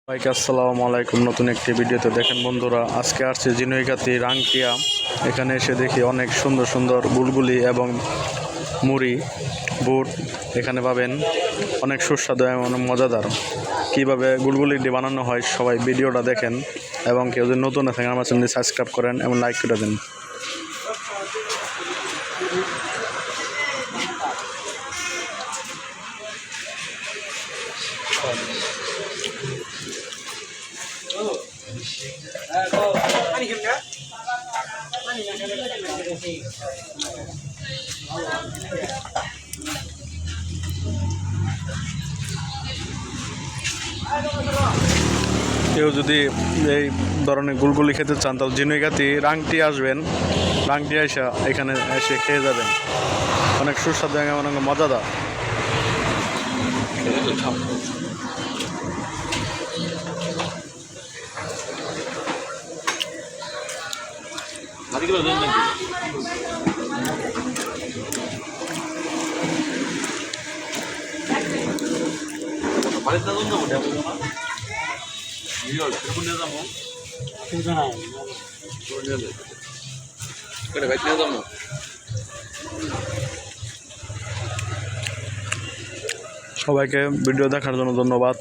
সবাইকে আসসালামু আলাইকুম। নতুন একটি ভিডিওতে দেখেন বন্ধুরা, আজকে আসছে ঝিনুইগাতি রাংটিয়া। এখানে এসে দেখি অনেক সুন্দর সুন্দর বুলবুলি এবং মুড়ি বুট এখানে পাবেন। অনেক সুস্বাদু এবং অনেক মজাদার। কীভাবে গুলগুলিটি বানানো হয় সবাই ভিডিওটা দেখেন, এবং কেউ যদি নতুন থাকেন আমার চ্যানেলটি সাবস্ক্রাইব করেন এবং লাইক করে দেন। কেউ যদি এই ধরনের গুলগুলি খেতে চান তাহলে ঝিনুইগাতি রাংটি আসবেন। রাংটি এসে এখানে এসে খেয়ে যাবেন। অনেক সুস্বাদু এবং অনেক মজাদার। সবাইকে ভিডিও দেখার জন্য ধন্যবাদ।